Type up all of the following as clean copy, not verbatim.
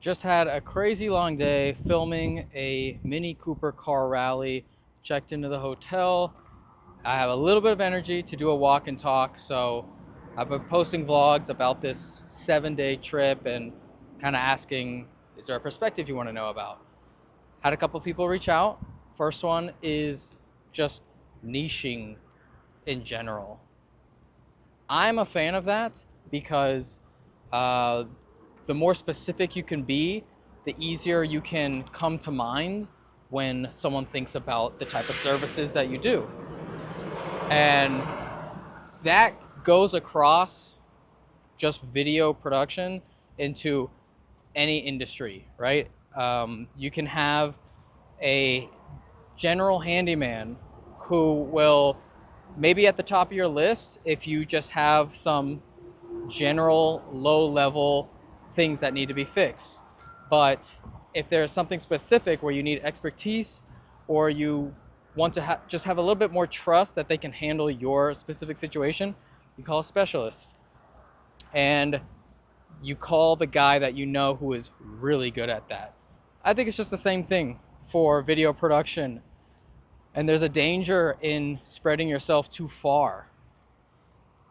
Just had a crazy long day filming a Mini Cooper car rally. Checked into the hotel. I have a little bit of energy to do a walk and talk, so I've been posting vlogs about this 7-day trip and kind of asking, is there a perspective you want to know about? Had a couple people reach out. First one is just niching in general. I'm a fan of that because the more specific you can be, the easier you can come to mind when someone thinks about the type of services that you do. And that goes across just video production into any industry, right? You can have a general handyman who will maybe at the top of your list if you just have some general low-level things that need to be fixed. But if there's something specific where you need expertise or you want to just have a little bit more trust that they can handle your specific situation, you call a specialist. And you call the guy that you know who is really good at that. I think it's just the same thing for video production. And there's a danger in spreading yourself too far.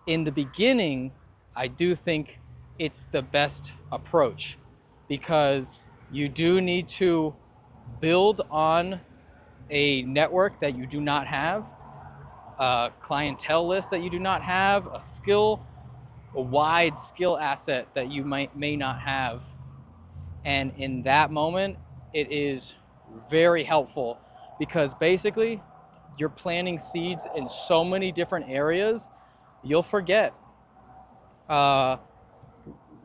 In the beginning, I do think it's the best approach because you do need to build on a network that you do not have, a clientele list that you do not have, a wide skill asset that you may not have. And in that moment, it is very helpful because basically you're planting seeds in so many different areas, you'll forget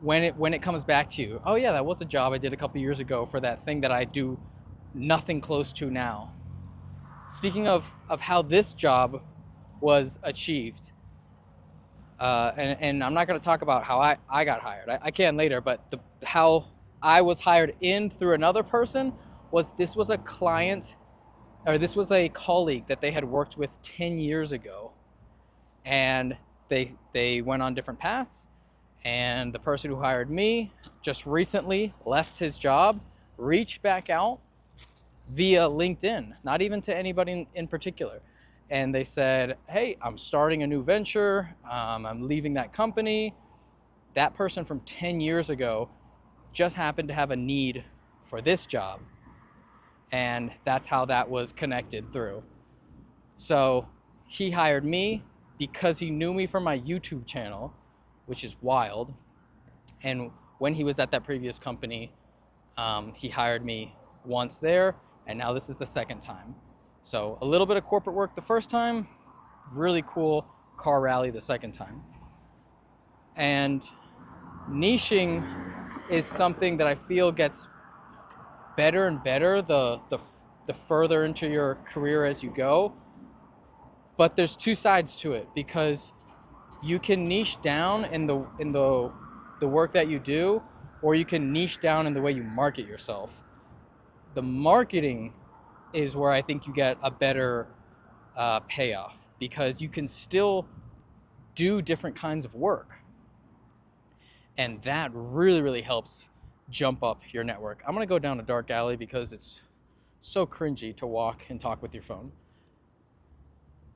when it comes back to you. Oh yeah, that was a job I did a couple years ago for that thing that I do nothing close to now. Speaking of how this job was achieved, and I'm not going to talk about how I got hired. I can later, but how I was hired in through another person was this was a client, or this was a colleague that they had worked with 10 years ago. And they went on different paths. And the person who hired me just recently left his job, reached back out via LinkedIn, not even to anybody in particular. And they said, hey, I'm starting a new venture. I'm leaving that company. That person from 10 years ago just happened to have a need for this job. And that's how that was connected through. So he hired me because he knew me from my YouTube channel, which is wild. And when he was at that previous company, he hired me once there, and now this is the second time. So a little bit of corporate work the first time, really cool car rally the second time. And niching is something that I feel gets better and better the further into your career as you go. But there's two sides to it because you can niche down in the work that you do, or you can niche down in the way you market yourself. The marketing is where I think you get a better payoff because you can still do different kinds of work. And that really, really helps jump up your network. I'm gonna go down a dark alley because it's so cringy to walk and talk with your phone.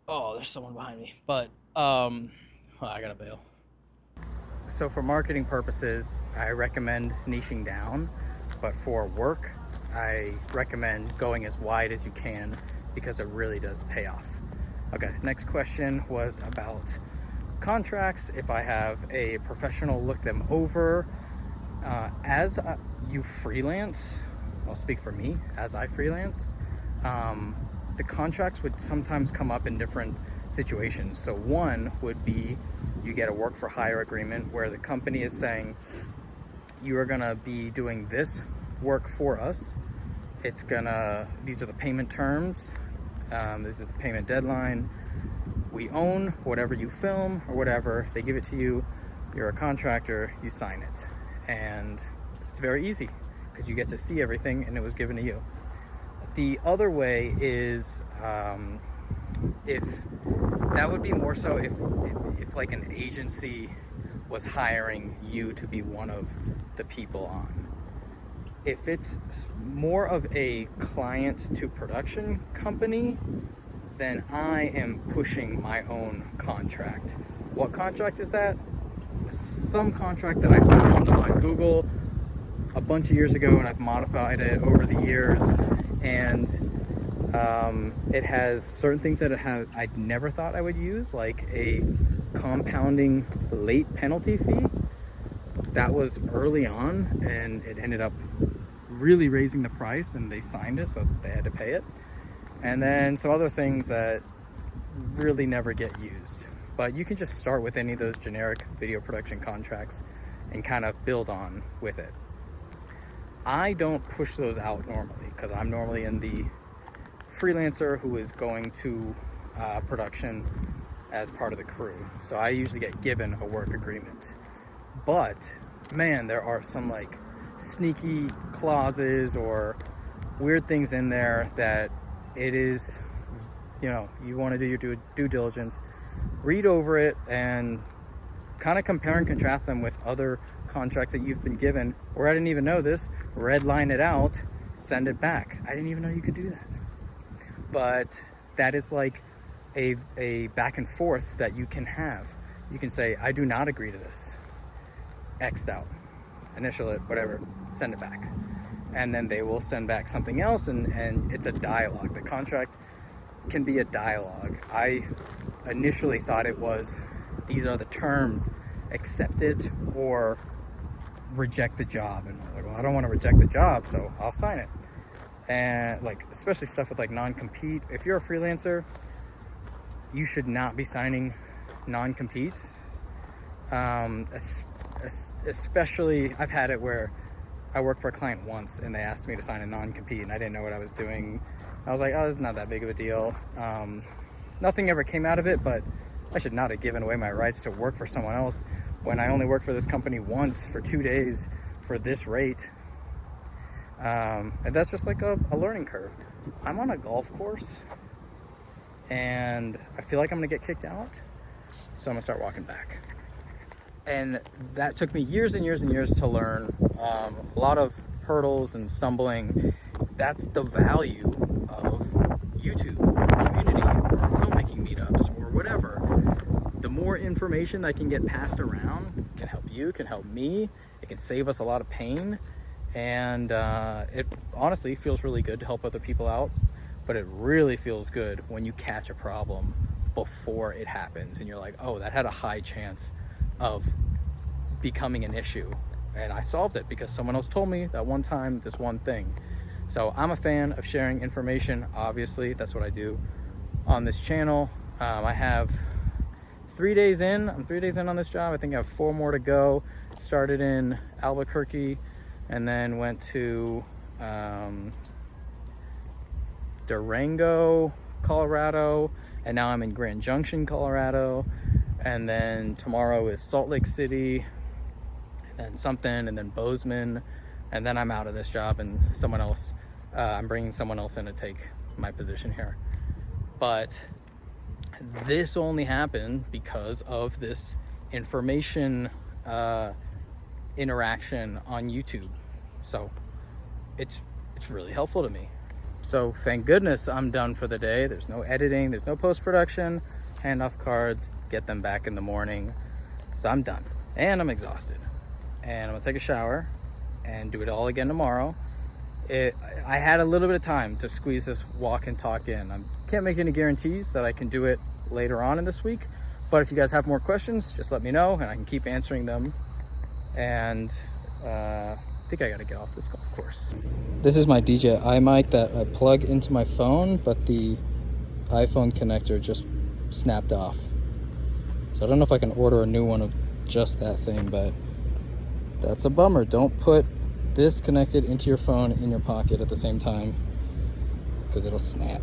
Oh, there's someone behind me, but I gotta bail. So for marketing purposes, I recommend niching down, but for work, I recommend going as wide as you can because it really does pay off. Okay, next question was about contracts. If I have a professional look them over, as you freelance, I'll speak for me, as I freelance, the contracts would sometimes come up in different situations. So one would be you get a work for hire agreement where the company is saying you are gonna be doing this work for us. These are the payment terms, this is the payment deadline. We own whatever you film or whatever, they give it to you, you're a contractor, you sign it. And it's very easy because you get to see everything and it was given to you. The other way is if that would be more so if like an agency was hiring you to be one of the people on. If it's more of a client to production company, then I am pushing my own contract. What contract is that? Some contract that I found on Google a bunch of years ago, and I've modified it over the years, and it has certain things that I never thought I would use, like a compounding late penalty fee. That was early on, and it ended up really raising the price, and they signed it, so they had to pay it. And then some other things that really never get used. But you can just start with any of those generic video production contracts and kind of build on with it. I don't push those out normally, because I'm normally in the freelancer who is going to production as part of the crew. So I usually get given a work agreement. But man, there are some like sneaky clauses or weird things in there that it is, you know, you want to do your due diligence, read over it, and kind of compare and contrast them with other contracts that you've been given, or I didn't even know this, red line it out, send it back. I didn't even know you could do that. But that is like a back and forth that you can have. You can say, I do not agree to this. X'd out, initial it, whatever, send it back. And then they will send back something else, and it's a dialogue. The contract can be a dialogue. I initially thought it was, these are the terms, accept it or reject the job. And I'm like, well, I don't want to reject the job, so I'll sign it. And like, especially stuff with like non-compete. If you're a freelancer, you should not be signing non-competes. Especially, I've had it where I worked for a client once and they asked me to sign a non-compete and I didn't know what I was doing. I was like, oh, this is not that big of a deal. Nothing ever came out of it, but I should not have given away my rights to work for someone else when I only worked for this company once for 2 days for this rate. And that's just like a learning curve. I'm on a golf course and I feel like I'm gonna get kicked out, so I'm gonna start walking back. And that took me years and years and years to learn. A lot of hurdles and stumbling. That's the value of YouTube, community, or filmmaking meetups, or whatever. The more information that can get passed around can help you, can help me. It can save us a lot of pain. And it honestly feels really good to help other people out. But it really feels good when you catch a problem before it happens. And you're like, oh, that had a high chance of becoming an issue, and I solved it because someone else told me that one time this one thing. So I'm a fan of sharing information. Obviously, that's what I do on this channel. I have 3 days in. I'm 3 days in on this job. I think I have 4 more to go. Started in Albuquerque and then went to Durango, Colorado, and now I'm in Grand Junction, Colorado. And then tomorrow is Salt Lake City, and something, and then Bozeman, and then I'm out of this job, and someone else, I'm bringing someone else in to take my position here. But this only happened because of this information interaction on YouTube. So it's really helpful to me. So thank goodness I'm done for the day. There's no editing, there's no post-production, hand off cards, get them back in the morning. So I'm done, and I'm exhausted, and I'm gonna take a shower and do it all again tomorrow. I had a little bit of time to squeeze this walk and talk in. I can't make any guarantees that I can do it later on in this week, but if you guys have more questions, just let me know and I can keep answering them. And I think I gotta get off this golf course. This is my DJI mic that I plug into my phone, but the iPhone connector just snapped off. So I don't know if I can order a new one of just that thing, but that's a bummer. Don't put this connected into your phone in your pocket at the same time, because it'll snap.